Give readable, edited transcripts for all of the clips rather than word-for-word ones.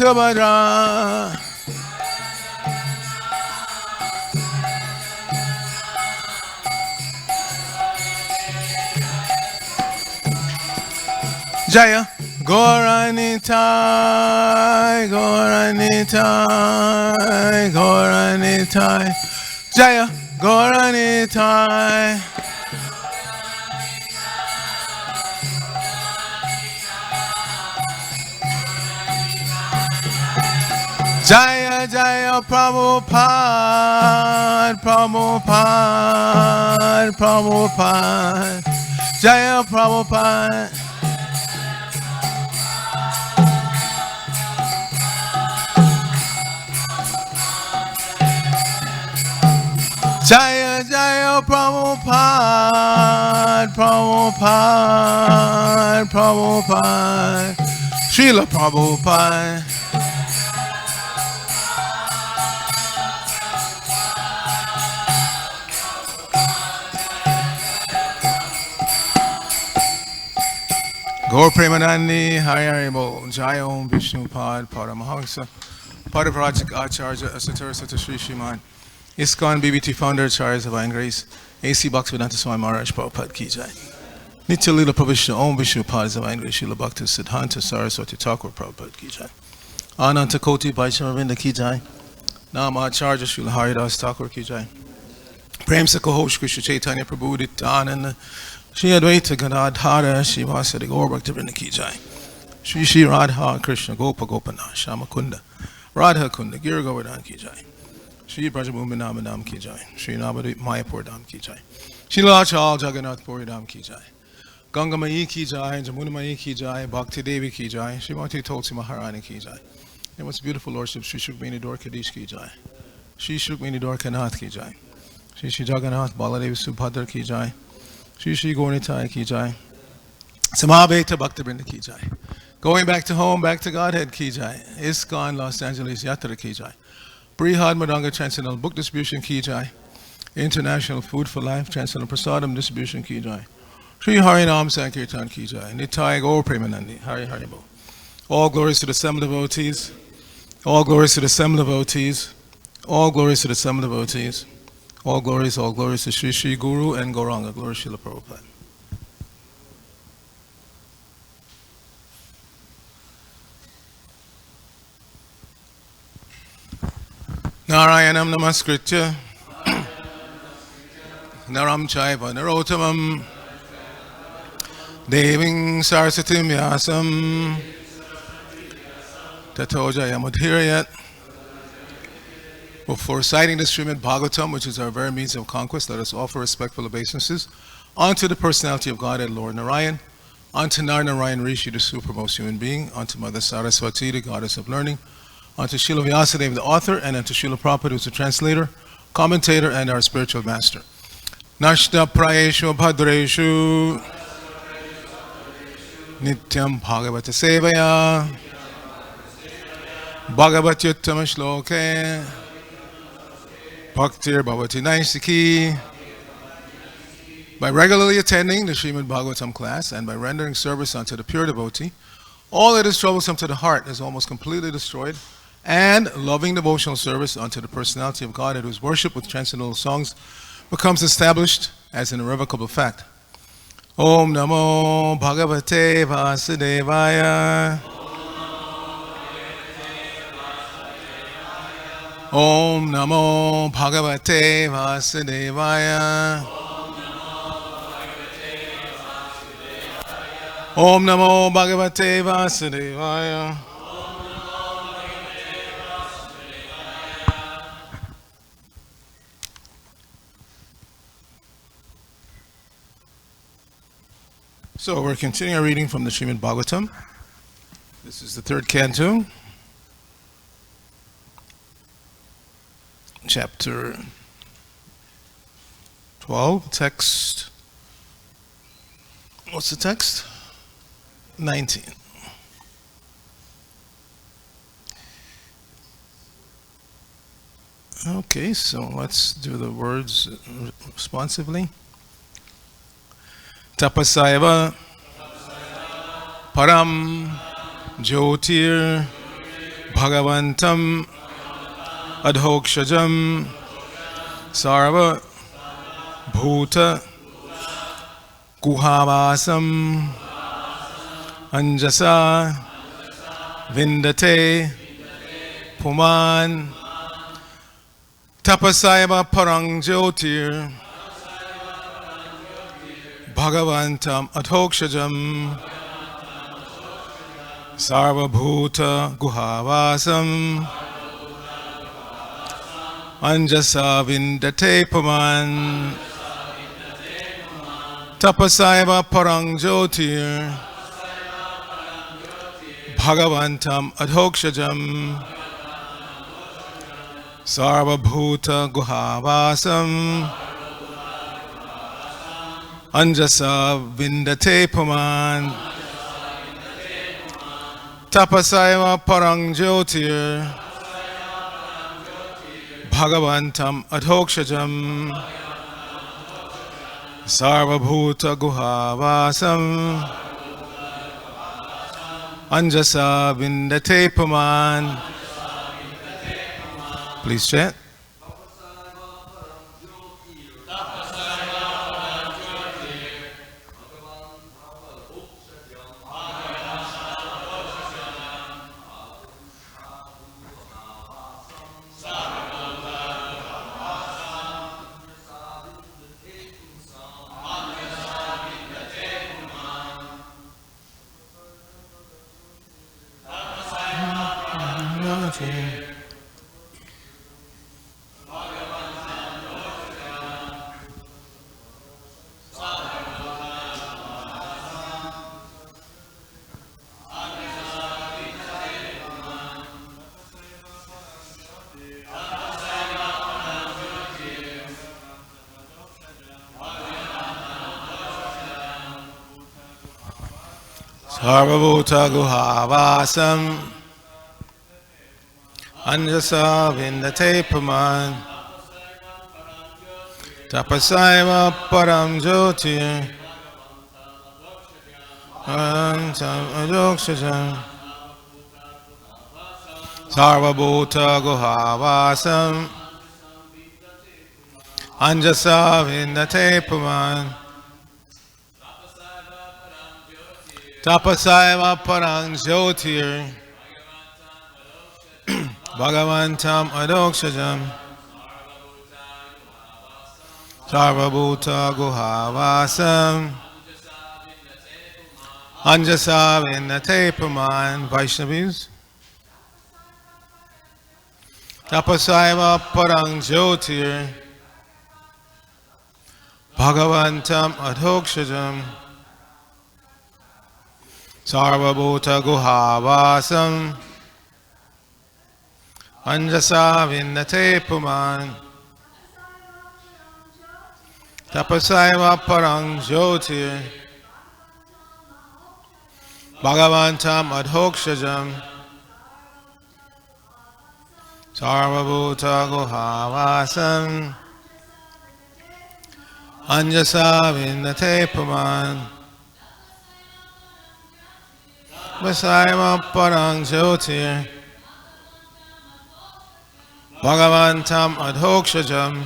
Subhadra. Jaya Goranitai, Goranitai, Goranitai, Jaya Goranitai. Jaya Jaya Prabhupada, Prabhupada, Prabhupada, Jaya Prabhupada. Jaya Jaya Prabhupada, Prabhupada, Prabhupada, Srila Prabhupada. Gaur Premanandi, Hari Hari Bol, Jai Om Vishnu Pad, Paramahamsa, Padavrajik Acharya, Asatura Sata Sri Shriman, ISKCON BBT Founder, Acharya Divine Grace, AC Bhaktivedanta Swami Maharaj Prabhupada Ki Jai. Nitya Lila Prabhupada Om Vishnu Pad, Divine Grace, Srila Bhakti Siddhanta Saraswati Thakur Prabhupada Ki Jai. Ananta Koti Vaishnava Ki Jai. Nama Acharya Srila Haridas Thakur Ki Jai. Prem Sakohosh Krishna Chaitanya Prabhu Nityananda. Shri Advaita Ganadhara Shivasadi Gaur Bhaktivinoda Ki Jai. Shri Shri Radha Krishna Gopa Gopana Shamakunda Radha Kunda Gir Govardhan Ki Jai. Shri Brajabhumi Namanam Ki Jai. Shri Navadvip Mayapur Dham Ki Jai. Shri Lachal Jagannath Puri Dham Ki Jai. Ganga Mai Ki Jai. Jamuna Mai Ki Jai. Bhakti Devi Ki Jai. Srimati Tulsi Maharani Ki Jai. And what's beautiful Lordship Shri Shukmini Dwarkadish Ki Jai. Shri Shukmini Dwarkanath Ki Jai. Shri Shri Jagannath Baladevi Subhadra Ki Jai. Shri Shri Gaurnitai Ki Jai. Samabheta Bhaktivinoda Ki Jai. Going back to home, back to Godhead Ki Jai. ISKCON Los Angeles Yatra Ki Jai. Brihad Madanga Transcendental Book Distribution Ki Jai. International Food for Life Transcendental Prasadam Distribution Ki Jai. Shri Harinam Sankirtan Ki Jai. Nitai Gaur Premanandi. Hari Hari Bo. All glories to the Sem devotees. All glories to the Sem devotees. All glories to the Sem devotees. All glories to Shri Shri Guru and Gauranga. Glory Srila Prabhupada. Narayanam Namaskritya Naram Chaiva Narotamam Deving Saraswatim Vyasam Tato Jayamudhirayat. Before citing the Srimad Bhagavatam, which is our very means of conquest, let us offer respectful obeisances unto the personality of God and Lord Narayan, unto Nar Narayan Rishi, the supremest human being, unto Mother Saraswati, the goddess of learning, unto Srila Vyasadeva, the author, and unto Srila Prabhupada, who is the translator, commentator, and our spiritual master. Nashta Prayeshu Bhadreshu Nityam Bhagavata Sevaya Bhagavatyuttama Shloke Bhaktir Bhavati Naisiki. By regularly attending the Srimad Bhagavatam class and by rendering service unto the pure devotee, all that is troublesome to the heart is almost completely destroyed, and loving devotional service unto the personality of God, whose worship with transcendental songs becomes established as an irrevocable fact. Om Namo Bhagavate Vasudevaya. Om Namo Bhagavate Vasudevaya. Om Namo Bhagavate Vasudevaya. So we're continuing our reading from the Srimad Bhagavatam. This is the third canto, chapter 12, text, what's the text? 19. Okay, so let's do the words responsively. Tapasaiva Param Jyotir Bhagavantam Adhokshajam Sarva Bhuta Guhavasam Anjasa Vindate Puman Tapasaiva Parang Jyotir Bhagavantam Adhokshajam Sarvabhuta Guhavasam Anjasa Vindate Puman Tapasaiva Parang Jyotir Bhagavantam Adhokshajam Sarvabhuta Guhavasam Anjasa Vindate Puman Tapasaiva Parang Jyotir Bhagavantam Adhokshajam Sarvabhuta Guhavasam Anjasa Vindate Puman. Please chant. Sarvabhuta Guhavasam Anjasa Vindate Puman Tapasaiva Param Jyotir Bhagavantam Adhokshajam Sarvabhuta Guhavasam Anjasa Vindate Puman Tapasaiva Parang Jyotir Bhagavantam Adhokshajam Sarvabhuta Guhavasam Anjasa Vindate Puman. Vaishnavis. Tapasaiva Parang Jyotir Bhagavantam Adhokshajam Sarvabhuta Guhavasam Anjasa Vindate Puman. Tapasaiva Parang Jyotir Bhagavantam Adhokshajam Sarvabhuta Guhavasam Anjasa Vindate Puman. Tapasaiva Parang Jyotir Bhagavantam Adhokshajam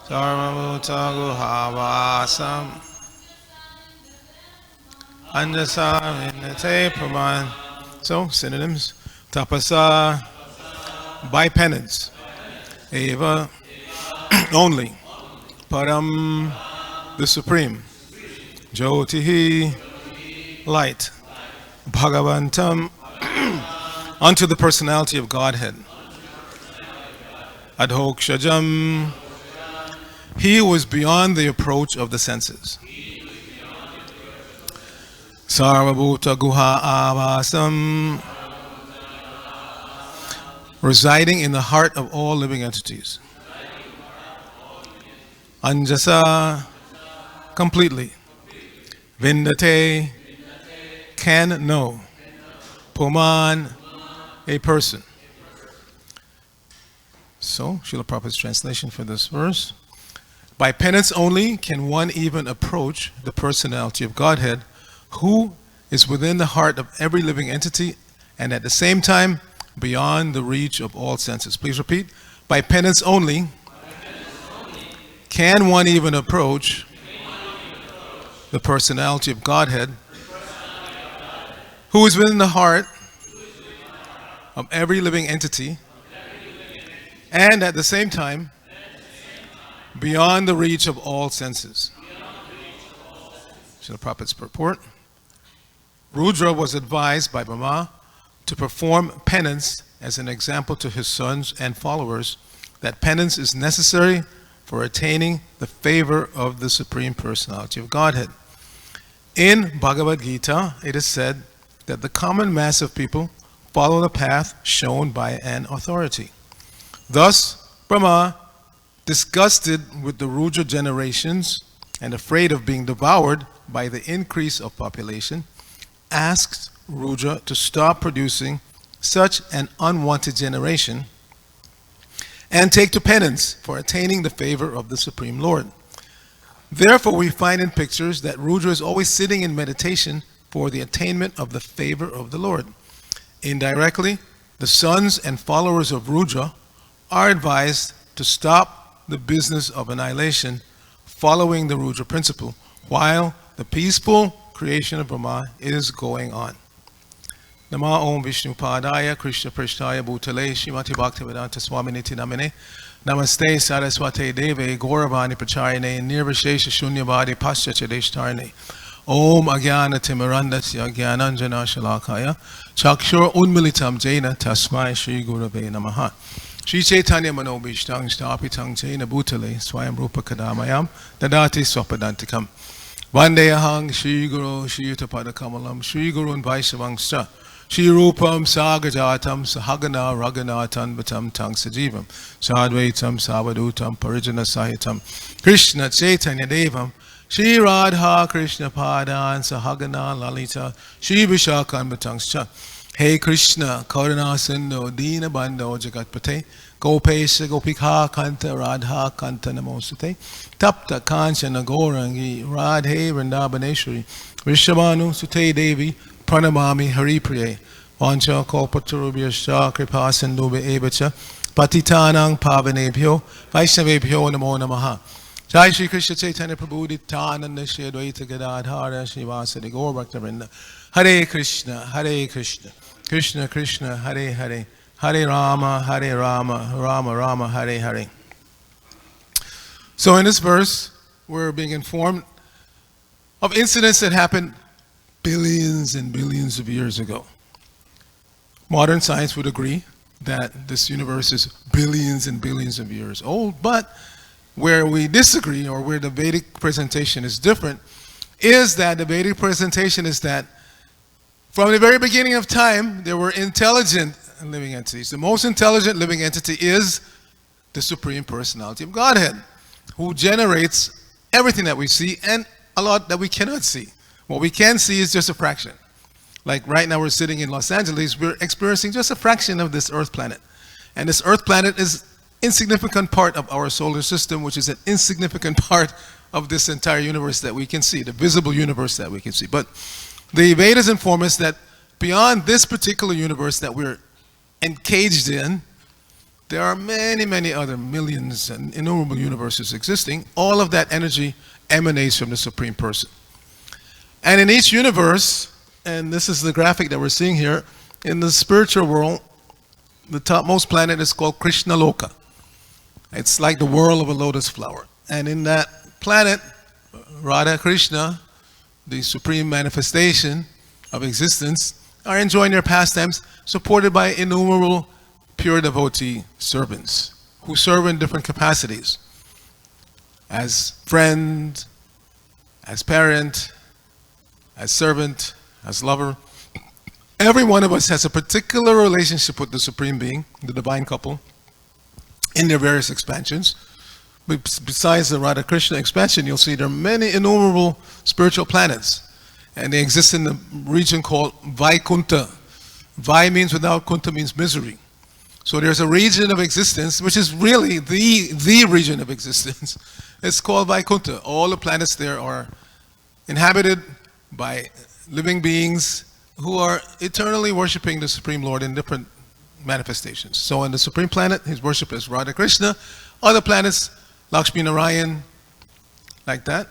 Sarvabhuta Guhavasam Anjasa Vindate Puman. So, synonyms. Tapasa, by penance. Eva, only. Param, the supreme. Jyotihi, light. Bhagavantam, unto the personality of Godhead. Adhokshajam, he was beyond the approach of the senses. Sarvabhuta Guha Avasam, residing in the heart of all living entities. Anjasa, completely. Vindate, can know. Puman, a person. So, Srila Prabhupada's translation for this verse. By penance only can one even approach the personality of Godhead, who is within the heart of every living entity and at the same time beyond the reach of all senses. Please repeat. By penance only can one even approach the personality of Godhead, who is within the heart of every living entity and at the same time beyond the reach of all senses. Srila Prabhupada's purport. Rudra was advised by Brahma to perform penance as an example to his sons and followers that penance is necessary for attaining the favor of the Supreme Personality of Godhead. In Bhagavad Gita, it is said that the common mass of people follow the path shown by an authority. Thus, Brahma, disgusted with the Rudra generations and afraid of being devoured by the increase of population, asked Rudra to stop producing such an unwanted generation and take to penance for attaining the favor of the Supreme Lord. Therefore, we find in pictures that Rudra is always sitting in meditation for the attainment of the favor of the Lord. Indirectly, the sons and followers of Rudra are advised to stop the business of annihilation following the Rudra principle, while the peaceful creation of Brahma is going on. Nama Om Vishnu Padaya Krishna Prishtaya Bhutale Srimati Bhaktivedanta Swaminiti Namine Namaste Saraswate Deve Gauravani Pracharine Nirvishesha Shunyavadi Paschachadeshtarne Om Agyana Timirandasya Gyananjana Shalakaya Chakshur Unmilitam Jaina Tasmai Shri Gurave Namaha Shri Chaitanya Manobhishtang Stapitang Jaina Bhutale Swayam Rupa Kadamayam Dadati Swapadantikam Vandeyahang Shri Guru Shri Yuttapada Kamalam Shri Gurun Vaishavangsta Shri Rupam Sagajatam Sahagana Raganatan Batam Tang Sajivam Sadvaitam Savadutam Parijana Sahitam Krishna Chaitanya Devam Shri Radha Krishna Padan Sahagana Lalita Shri Vishakan Batangscha Hey Krishna Karuna Sindhu Dina Bandho Jagatpate Gopesha Gopika Kanta Radha Kanta Namosute Tapta Kanchana Gorangi Radhe Vrindabaneshwari Vishabhanu Sute Devi Pranamami Haripriye Vancha Kalpatarubhyascha Kripa Sindhubhe Evacha Patitanang Pavanebhyo Vaishnavebhyo Namo Namaha Jai Shri Krishna Chaitanya Prabhu Nityananda Shri Advaita Gadadhara Srivasadi Gaur Bhaktivinoda Hare Krishna Krishna Krishna Hare Hare Hare Rama Rama Rama Hare Hare. So in this verse we're being informed of incidents that happened billions and billions of years ago. Modern science would agree that this universe is billions and billions of years old, but where we disagree, or where the Vedic presentation is different, is that the Vedic presentation is that from the very beginning of time, there were intelligent living entities. The most intelligent living entity is the Supreme Personality of Godhead, who generates everything that we see and a lot that we cannot see. What we can see is just a fraction. Like right now we're sitting in Los Angeles, we're experiencing just a fraction of this Earth planet. And this Earth planet is insignificant part of our solar system, which is an insignificant part of this entire universe that we can see, the visible universe that we can see. But the Vedas inform us that beyond this particular universe that we're encaged in, there are many, many other millions and innumerable universes existing. All of that energy emanates from the Supreme Person. And in each universe, and this is the graphic that we're seeing here, in the spiritual world, the topmost planet is called Krishna Loka. It's like the whirl of a lotus flower. And in that planet, Radha Krishna, the supreme manifestation of existence, are enjoying their pastimes, supported by innumerable pure devotee servants who serve in different capacities. As friend, as parent, as servant, as lover. Every one of us has a particular relationship with the Supreme Being, the divine couple, in their various expansions. But besides the Radha Krishna expansion, you'll see there are many innumerable spiritual planets. And they exist in the region called Vaikunta. Vai means without, Kunta means misery. So there's a region of existence, which is really the region of existence. It's called Vaikunta. All the planets there are inhabited by living beings who are eternally worshiping the Supreme Lord in different manifestations. So on the Supreme Planet, his worship is Radha Krishna. Other planets, Lakshmi Narayan, like that,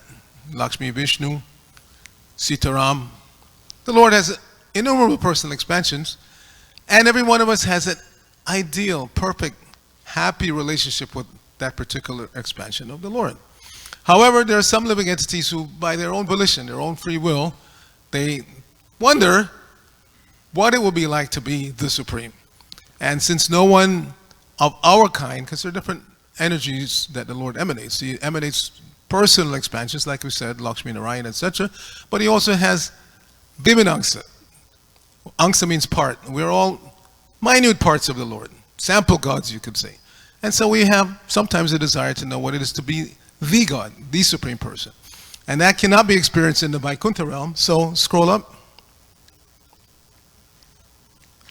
Lakshmi Vishnu, Sitaram. The Lord has innumerable personal expansions, and every one of us has an ideal, perfect, happy relationship with that particular expansion of the Lord. However, there are some living entities who, by their own volition, their own free will, they wonder what it would be like to be the Supreme. And since no one of our kind, because there are different energies that the Lord emanates, he emanates personal expansions, like we said, Lakshmi Narayan, etc. But he also has Vimanangsa. Angsa means part. We're all minute parts of the Lord, sample gods, you could say. And so we have sometimes a desire to know what it is to be the God, the Supreme Person. And that cannot be experienced in the Vaikuntha realm. So scroll up.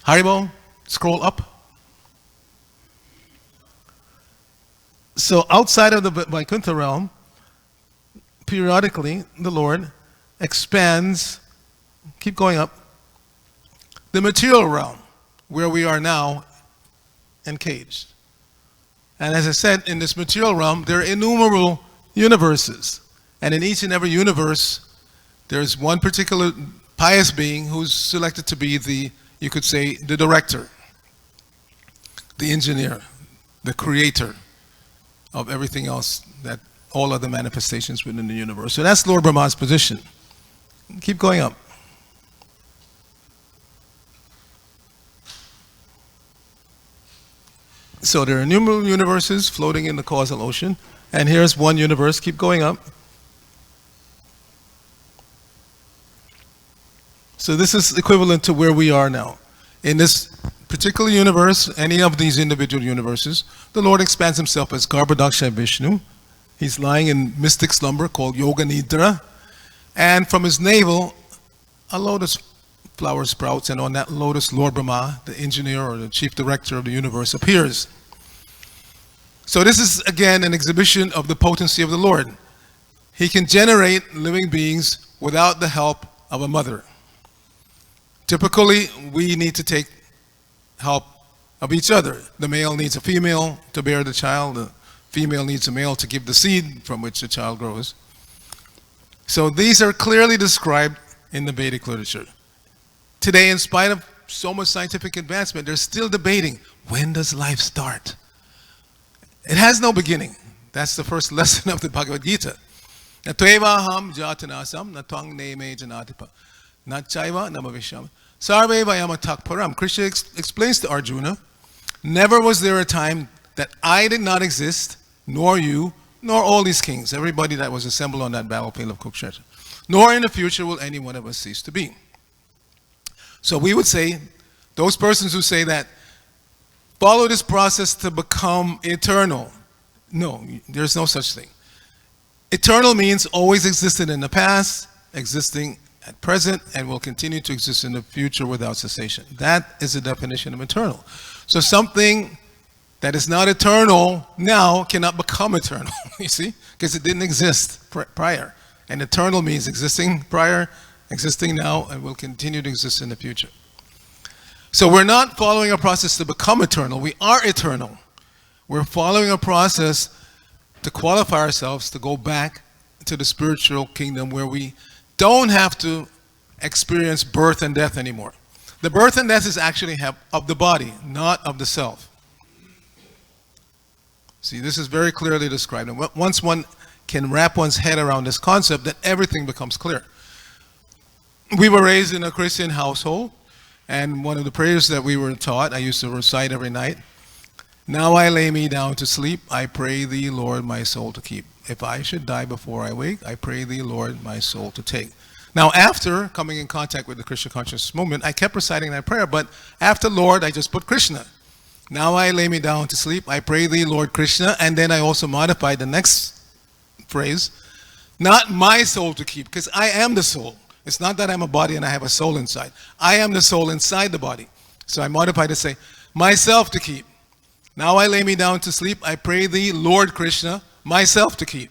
Haribo, scroll up. So outside of the Vaikuntha realm, periodically the Lord expands, keep going up, the material realm, where we are now encaged. And as I said, in this material realm, there are innumerable universes. And in each and every universe, there's one particular pious being who's selected to be the, you could say, the director, the engineer, the creator of everything else, that all other manifestations within the universe. So that's Lord Brahma's position. Keep going up. So there are innumerable universes floating in the causal ocean, and here's one universe. Keep going up. So this is equivalent to where we are now. In this particular universe, any of these individual universes, the Lord expands himself as Garbhodaksha Vishnu. He's lying in mystic slumber called Yoga Nidra, and from his navel, a lotus flower sprouts, and on that lotus, Lord Brahma, the engineer or the chief director of the universe, appears. So this is, again, an exhibition of the potency of the Lord. He can generate living beings without the help of a mother. Typically, we need to take help of each other. The male needs a female to bear the child. The female needs a male to give the seed from which the child grows. So these are clearly described in the Vedic literature. Today, in spite of so much scientific advancement, they're still debating, when does life start? It has no beginning. That's the first lesson of the Bhagavad Gita. Natevaham jatanasam natang neme janatipa nachaiva namavisham sarve vayamatak param. Krishna explains to Arjuna, never was there a time that I did not exist, nor you, nor all these kings, everybody that was assembled on that battlefield of Kurukshetra. Nor in the future will any one of us cease to be. So we would say, those persons who say that, follow this process to become eternal. No, there's no such thing. Eternal means always existed in the past, existing at present, and will continue to exist in the future without cessation. That is the definition of eternal. So something that is not eternal now cannot become eternal, you see? Because it didn't exist prior. And eternal means existing prior, existing now, and will continue to exist in the future. So we're not following a process to become eternal. We are eternal. We're following a process to qualify ourselves to go back to the spiritual kingdom where we don't have to experience birth and death anymore. The birth and death is actually of the body, not of the self. See, this is very clearly described. And once one can wrap one's head around this concept, then everything becomes clear. We were raised in a Christian household, and one of the prayers that we were taught, I used to recite every night, now I lay me down to sleep, I pray thee, Lord, my soul to keep. If I should die before I wake, I pray thee, Lord, my soul to take. Now, after coming in contact with the Krishna consciousness movement, I kept reciting that prayer, but after Lord, I just put Krishna. Now I lay me down to sleep, I pray thee, Lord Krishna, and then I also modified the next phrase, not my soul to keep, because I am the soul. It's not that I'm a body and I have a soul inside. I am the soul inside the body. So I modified to say, myself to keep. Now I lay me down to sleep, I pray thee, Lord Krishna, myself to keep.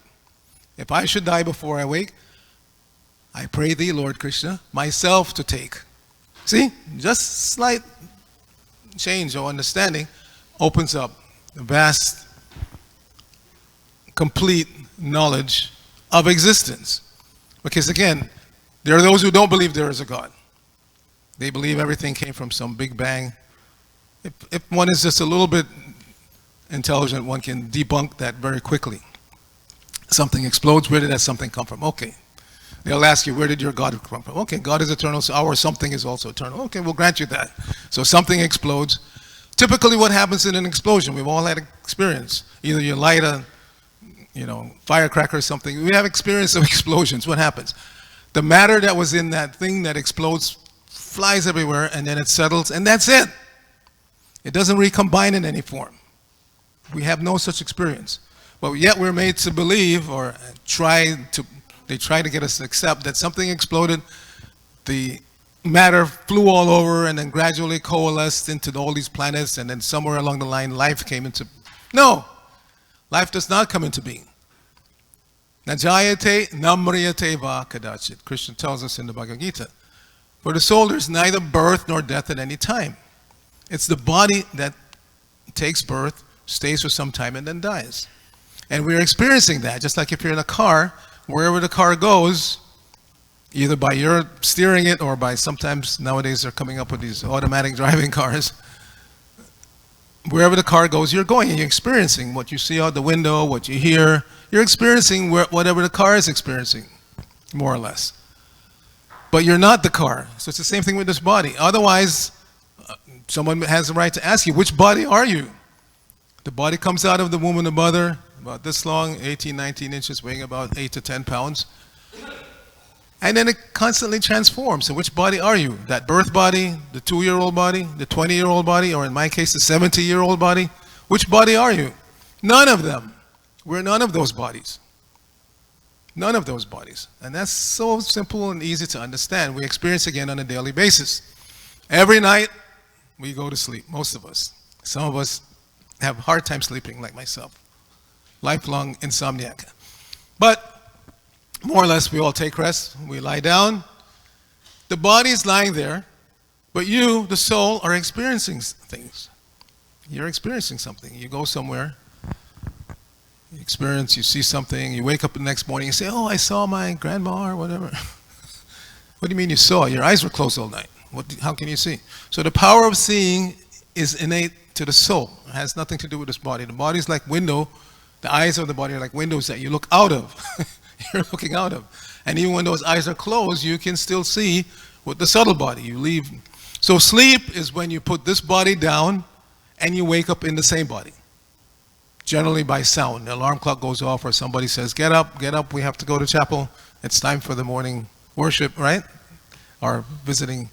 If I should die before I wake, I pray thee, Lord Krishna, myself to take. See, just slight change or understanding opens up the vast, complete knowledge of existence. Because again, there are those who don't believe there is a God. They believe everything came from some big bang. If one is just a little bit intelligent, one can debunk that very quickly. Something explodes, where did that something come from? Okay. They'll ask you, where did your God come from? Okay, God is eternal, so our something is also eternal. Okay, we'll grant you that. So something explodes. Typically what happens in an explosion, we've all had experience. Either you light a firecracker or something. We have experience of explosions. What happens? The matter that was in that thing that explodes flies everywhere, and then it settles, and that's it. It doesn't recombine in any form. We have no such experience. But yet we're made to believe, or they try to get us to accept that something exploded, the matter flew all over, and then gradually coalesced into all these planets, and then somewhere along the line, life came into... No! Life does not come into being. Najayate namriyate va kadachit. Krishna tells us in the Bhagavad Gita. For the soul, there's neither birth nor death at any time. It's the body that takes birth, stays for some time, and then dies. And we're experiencing that, just like if you're in a car, wherever the car goes, either by your steering it or by sometimes nowadays they're coming up with these automatic driving cars. Wherever the car goes, you're going and you're experiencing what you see out the window, what you hear. You're experiencing whatever the car is experiencing, more or less. But you're not the car. So it's the same thing with this body. Otherwise, someone has the right to ask you, which body are you? The body comes out of the womb of the mother, about this long, 18, 19 inches, weighing about 8 to 10 pounds. And then it constantly transforms. So which body are you? That birth body, the 2-year-old body, the 20-year-old body, or in my case, the 70-year-old body? Which body are you? None of them. We're none of those bodies. None of those bodies. And that's so simple and easy to understand. We experience again on a daily basis. Every night, we go to sleep, most of us. Some of us have a hard time sleeping, like myself. Lifelong insomniac. But more or less, we all take rest. We lie down. The body is lying there, but you, the soul, are experiencing things. You're experiencing something. You go somewhere, you see something, you wake up the next morning, you say, oh, I saw my grandma or whatever. What do you mean you saw? Your eyes were closed all night. How can you see? So the power of seeing is innate to the soul. It has nothing to do with this body. The body is like window. The eyes of the body are like windows that you look out of. You're looking out of. And even when those eyes are closed, you can still see with the subtle body. You leave. So sleep is when you put this body down and you wake up in the same body. Generally by sound. The alarm clock goes off or somebody says, get up, we have to go to chapel. It's time for the morning worship, right? Our visiting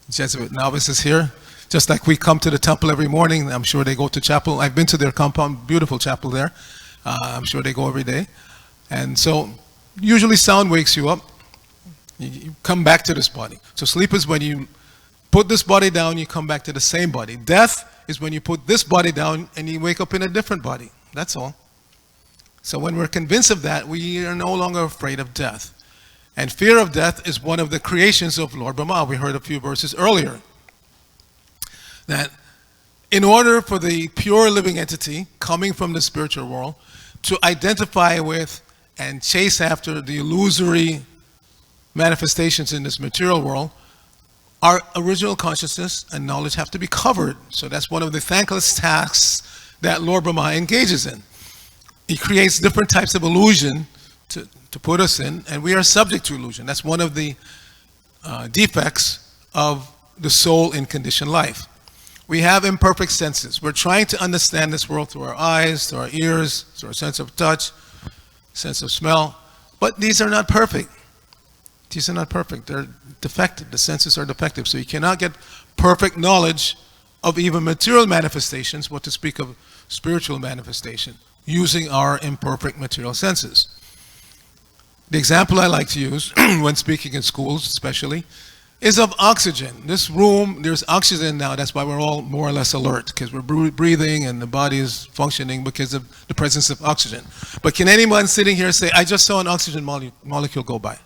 Jesuit novices here. Just like we come to the temple every morning, I'm sure they go to chapel. I've been to their compound, beautiful chapel there. I'm sure they go every day. And so usually sound wakes you up. You come back to this body. So sleep is when you put this body down, you come back to the same body. Death is when you put this body down and you wake up in a different body. That's all. So when we're convinced of that, we are no longer afraid of death. And fear of death is one of the creations of Lord Brahma. We heard a few verses earlier. That in order for the pure living entity coming from the spiritual world to identify with and chase after the illusory manifestations in this material world, our original consciousness and knowledge have to be covered. So that's one of the thankless tasks that Lord Brahma engages in. He creates different types of illusion to put us in, and we are subject to illusion. That's one of the defects of the soul in conditioned life. We have imperfect senses. We're trying to understand this world through our eyes, through our ears, through our sense of touch, sense of smell, but these are not perfect. These are not perfect. They're defective. The senses are defective. So you cannot get perfect knowledge of even material manifestations, what to speak of spiritual manifestation, using our imperfect material senses. The example I like to use when speaking in schools especially is of oxygen. This room, there's oxygen now. That's why we're all more or less alert, because we're breathing and the body is functioning because of the presence of oxygen. But can anyone sitting here say, I just saw an oxygen molecule go by?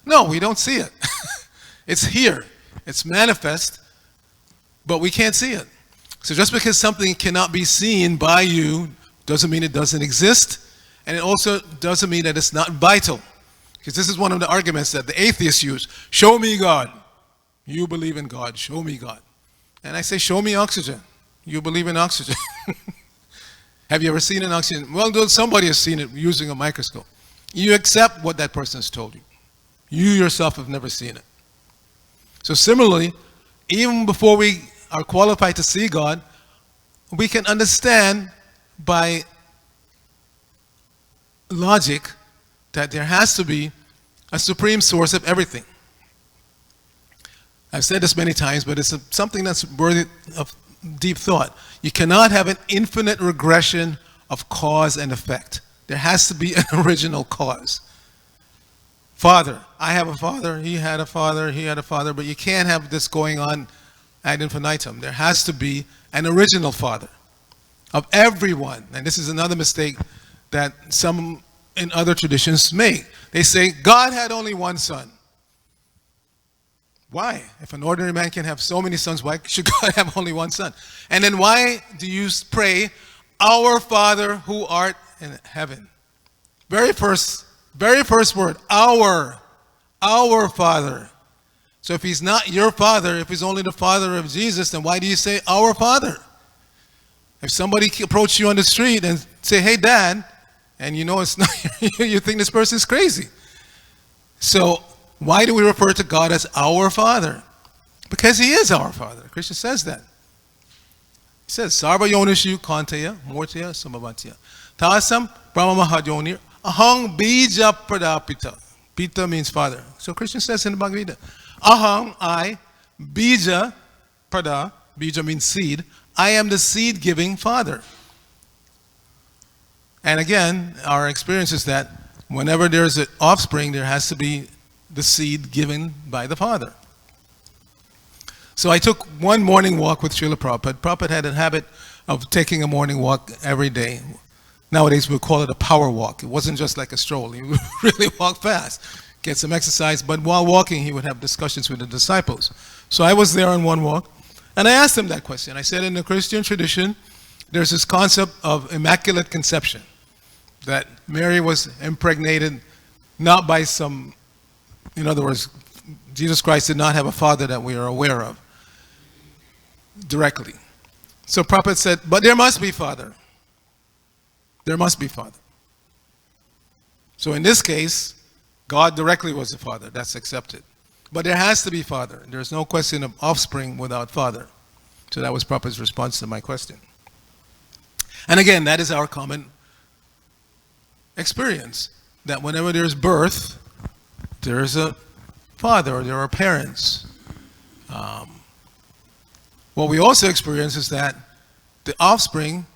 No, we don't see it. It's here. It's manifest, but we can't see it. So just because something cannot be seen by you doesn't mean it doesn't exist, and it also doesn't mean that it's not vital. Because this is one of the arguments that the atheists use. Show me God. You believe in God. Show me God. And I say, show me oxygen. You believe in oxygen. Have you ever seen an oxygen? Well, somebody has seen it using a microscope. You accept what that person has told you. You yourself have never seen it. So similarly, even before we are qualified to see God, we can understand by logic that there has to be a supreme source of everything. I've said this many times, but it's something that's worthy of deep thought. You cannot have an infinite regression of cause and effect. There has to be an original cause. Father, I have a father, he had a father, he had a father, but you can't have this going on ad infinitum. There has to be an original father of everyone. And this is another mistake that some in other traditions make. They say, God had only one son. Why? If an ordinary man can have so many sons, why should God have only one son? And then why do you pray, our Father who art in heaven? Very first word, our Father. So if he's not your father, if he's only the father of Jesus, then why do you say our Father? If somebody approaches you on the street and say, hey Dad, and you know it's not, you think this person's crazy. So why do we refer to God as our Father? Because he is our Father. Krishna says that. He says, Sarva Yonishu Kantaya, Mortaya, Samavantya. Tasam Brahma Mahadionir, Ahang Bija Pradapita. Pita means father. So Krishna says in the Bhagavad Gita, Ahang, I, Bija Prada, Bija means seed, I am the seed-giving father. And again, our experience is that whenever there's an offspring, there has to be the seed given by the father. So I took one morning walk with Srila Prabhupada. Prabhupada had a habit of taking a morning walk every day. Nowadays we call it a power walk. It wasn't just like a stroll. He would really walk fast, get some exercise, but while walking he would have discussions with the disciples. So I was there on one walk, and I asked him that question. I said, in the Christian tradition, there's this concept of immaculate conception, that Mary was impregnated not by some, in other words, Jesus Christ did not have a father that we are aware of directly. So Prabhupada said, but there must be father. There must be father. So in this case, God directly was the father. That's accepted. But there has to be father. There's no question of offspring without father. So that was Prabhupada's response to my question. And again, that is our common experience, that whenever there's birth, there is a father, or there are parents. What we also experience is that the offspring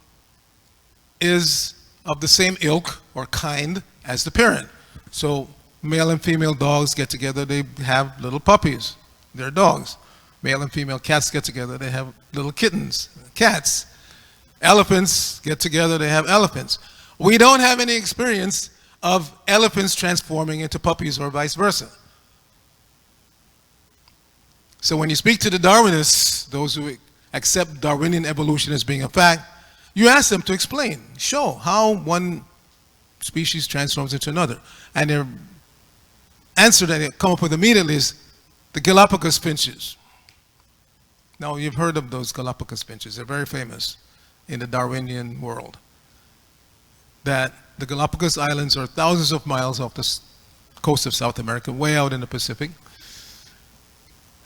is of the same ilk or kind as the parent. So male and female dogs get together, they have little puppies. They're dogs. Male and female cats get together, they have little kittens, cats. Elephants get together, they have elephants. We don't have any experience of elephants transforming into puppies or vice versa. So when you speak to the Darwinists, those who accept Darwinian evolution as being a fact, you ask them to explain, show how one species transforms into another. And their answer that they come up with immediately is the Galapagos finches. Now you've heard of those Galapagos finches. They're very famous in the Darwinian world. That the Galapagos Islands are thousands of miles off the coast of South America, way out in the Pacific.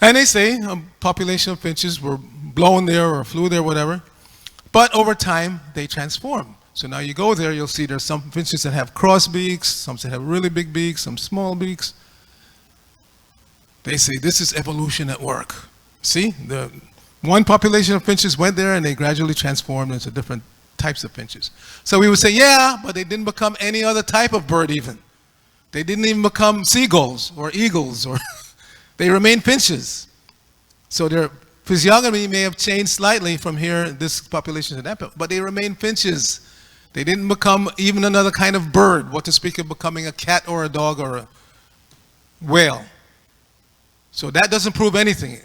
And they say a population of finches were blown there or flew there, whatever. But over time, they transform. So now you go there, you'll see there's some finches that have cross beaks, some that have really big beaks, some small beaks. They say this is evolution at work. See, the one population of finches went there and they gradually transformed into different types of finches. So we would say, yeah, but they didn't become any other type of bird even. They didn't even become seagulls or eagles, or they remain finches. So their physiognomy may have changed slightly from here, this population to that, but they remain finches. They didn't become even another kind of bird, what to speak of becoming a cat or a dog or whale. So that doesn't prove anything.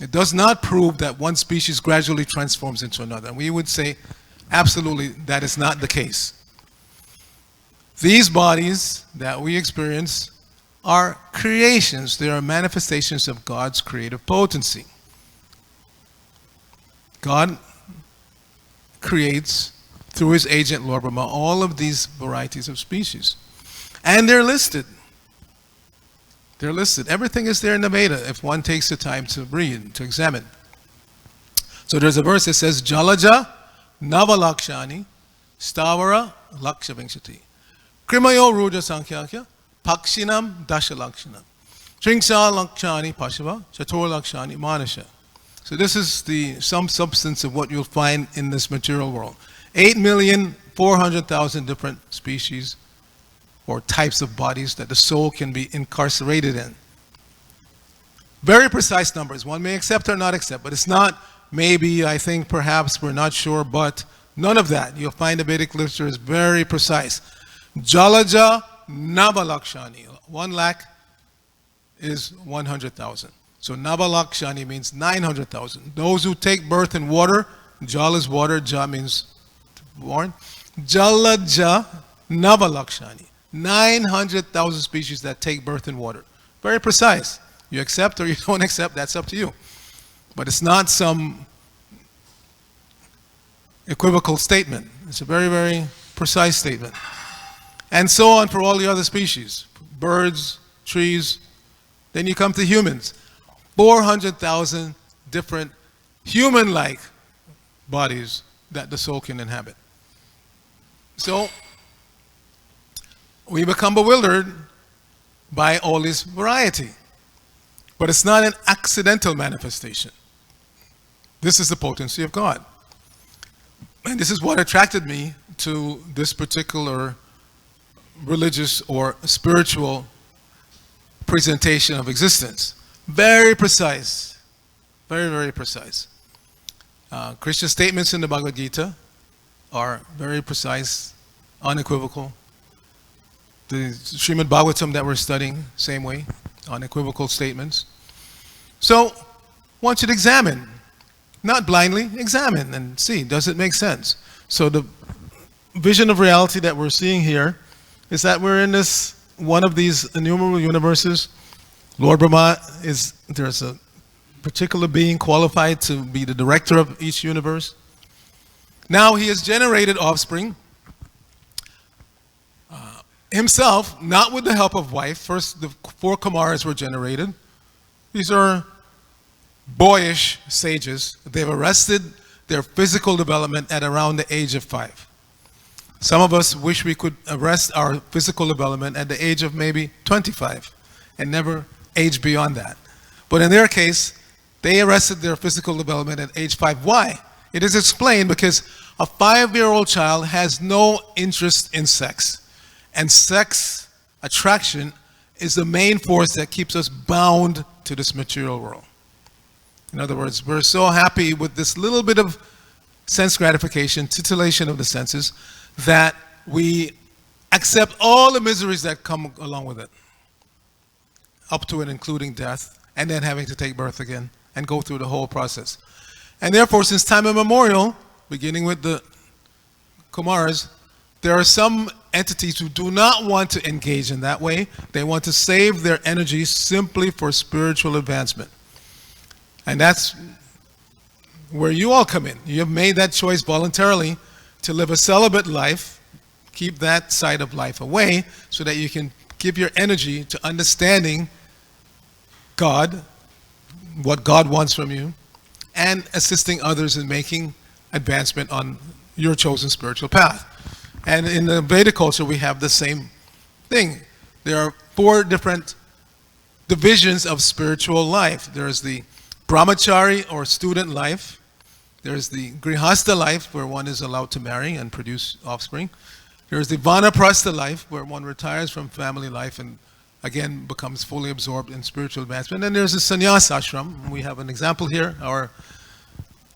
It does not prove that one species gradually transforms into another. And we would say, absolutely, that is not the case. These bodies that we experience are creations. They are manifestations of God's creative potency. God creates, through his agent Lord Brahma, all of these varieties of species. And they're listed. They're listed. Everything is there in the Veda if one takes the time to read, to examine. So there's a verse that says, Jalaja Navalakshani Stavara Lakshavingshati. Krimayo Ruja Sankhyakhya Pakshinam Dashalakshanam. Tringsha Lakshani Pashava Chatur Lakshani Manasha. So this is some substance of what you'll find in this material world. 8,400,000 different species or types of bodies that the soul can be incarcerated in. Very precise numbers. One may accept or not accept, but it's not maybe, I think, perhaps, we're not sure, but none of that. You'll find the Vedic literature is very precise. Jalaja Navalakshani. 1 lakh is 100,000. So Navalakshani means 900,000. Those who take birth in water, Jal is water, Ja means born. Jalaja Navalakshani. 900,000 species that take birth in water. Very precise. You accept or you don't accept, that's up to you. But it's not some equivocal statement. It's a very, very precise statement. And so on for all the other species. Birds, trees. Then you come to humans. 400,000 different human-like bodies that the soul can inhabit. So we become bewildered by all this variety. But it's not an accidental manifestation. This is the potency of God. And this is what attracted me to this particular religious or spiritual presentation of existence. Very precise. Very, very precise. Christian statements in the Bhagavad Gita are very precise, unequivocal. The Srimad Bhagavatam that we're studying, same way, unequivocal statements. So, one should examine, not blindly, examine and see, does it make sense? So the vision of reality that we're seeing here is that we're in this, one of these innumerable universes. Lord Brahma there's a particular being qualified to be the director of each universe. Now he has generated offspring himself, not with the help of wife. First, the 4 Kumaras were generated. These are boyish sages. They've arrested their physical development at around the age of 5. Some of us wish we could arrest our physical development at the age of maybe 25 and never age beyond that. But in their case, they arrested their physical development at age 5. Why? It is explained because a 5-year-old child has no interest in sex. And sex attraction is the main force that keeps us bound to this material world. In other words, we're so happy with this little bit of sense gratification, titillation of the senses, that we accept all the miseries that come along with it, up to and including death, and then having to take birth again and go through the whole process. And therefore, since time immemorial, beginning with the Kumaras, there are some entities who do not want to engage in that way. They want to save their energy simply for spiritual advancement. And that's where you all come in. You have made that choice voluntarily to live a celibate life, keep that side of life away, so that you can give your energy to understanding God, what God wants from you, and assisting others in making advancement on your chosen spiritual path. And in the Vedic culture, we have the same thing. There are 4 different divisions of spiritual life. There's the brahmachari or student life. There's the grihastha life, where one is allowed to marry and produce offspring. There's the vanaprastha life, where one retires from family life and again becomes fully absorbed in spiritual advancement. And there's the sannyas ashram. We have an example here. Our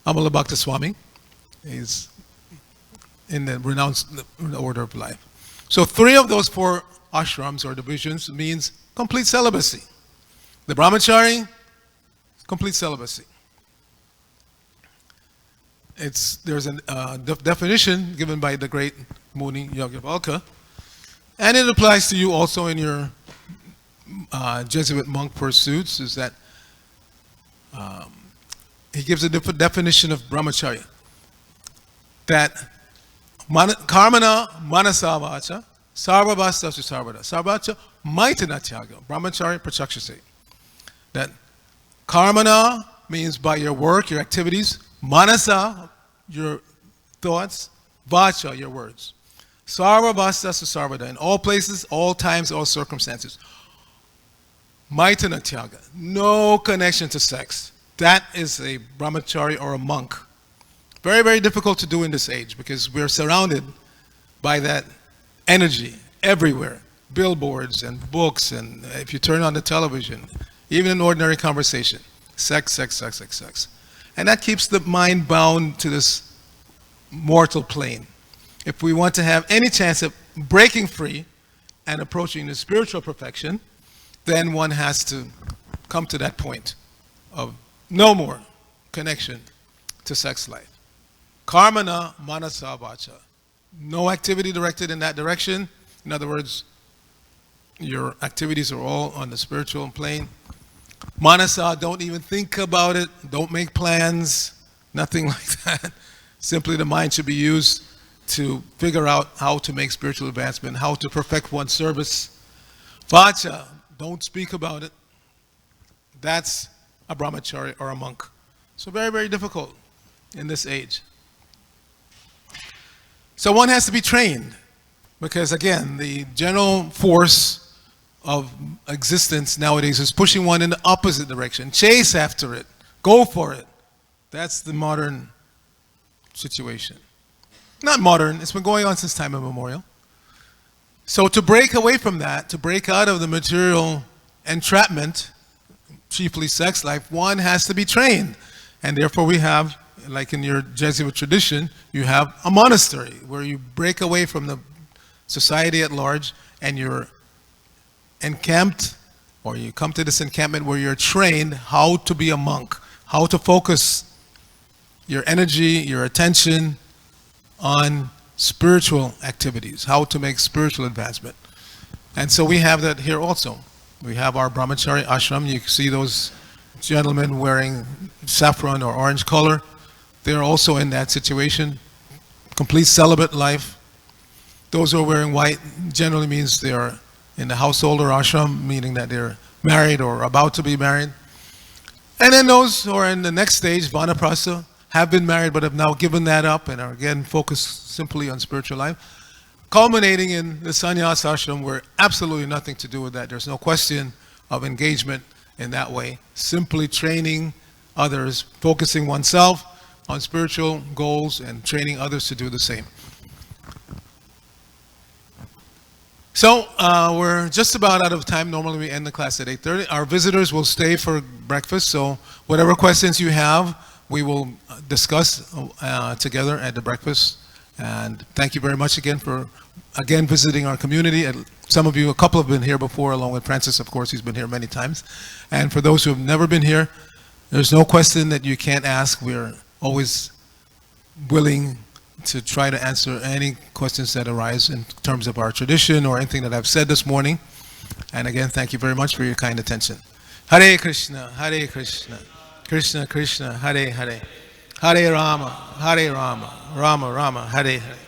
Amala Bhakta Swami is in the renounced order of life. So 3 of those 4 ashrams or divisions means complete celibacy. The brahmachari, complete celibacy. There's a definition given by the great Muni Yajnavalkya, and it applies to you also in your Jesuit monk pursuits, is that he gives a different definition of brahmacharya. That karmana manasavacha sarvabhasta sarvada sarvacha maitanatyaga brahmacharya prachakshase. That karmana means by your work, your activities, manasa, your thoughts, vacha, your words. Sarvabhasta sarvada, in all places, all times, all circumstances. Maitanatyaga, no connection to sex. That is a brahmachari or a monk. Very, very difficult to do in this age because we're surrounded by that energy everywhere. Billboards and books, and if you turn on the television, even in ordinary conversation, sex, sex, sex, sex, sex. And that keeps the mind bound to this mortal plane. If we want to have any chance of breaking free and approaching the spiritual perfection, then one has to come to that point of no more connection to sex life. Karmana manasa vacha. No activity directed in that direction. In other words, your activities are all on the spiritual plane. Manasa, don't even think about it. Don't make plans. Nothing like that. Simply the mind should be used to figure out how to make spiritual advancement, how to perfect one's service. Vacha, don't speak about it. That's a brahmachari or a monk. So very, very difficult in this age. So one has to be trained because, again, the general force of existence nowadays is pushing one in the opposite direction. Chase after it. Go for it. That's the modern situation. Not modern. It's been going on since time immemorial. So to break away from that, to break out of the material entrapment, chiefly sex life, one has to be trained. And therefore we have, like in your Jesuit tradition, you have a monastery where you break away from the society at large and you're encamped, or you come to this encampment where you're trained how to be a monk, how to focus your energy, your attention on spiritual activities, how to make spiritual advancement. And so we have that here also. We have our brahmachari ashram. You can see those gentlemen wearing saffron or orange color. They're also in that situation. Complete celibate life. Those who are wearing white generally means they are in the household or ashram, meaning that they're married or about to be married. And then those who are in the next stage, vanaprastha, have been married but have now given that up and are again focused simply on spiritual life, culminating in the sannyas ashram where absolutely nothing to do with that. There's no question of engagement in that way. Simply training others, focusing oneself on spiritual goals and training others to do the same. So we're just about out of time. Normally we end the class at 8:30. Our visitors will stay for breakfast, so whatever questions you have, we will discuss together at the breakfast. And thank you very much again for visiting our community. And some of you, a couple have been here before, along with Francis, of course, he's been here many times. And for those who have never been here, there's no question that you can't ask. We're always willing to try to answer any questions that arise in terms of our tradition or anything that I've said this morning. And again, thank you very much for your kind attention. Hare Krishna, Krishna Krishna, Hare Hare, Hare Rama, Rama Rama, Hare Hare.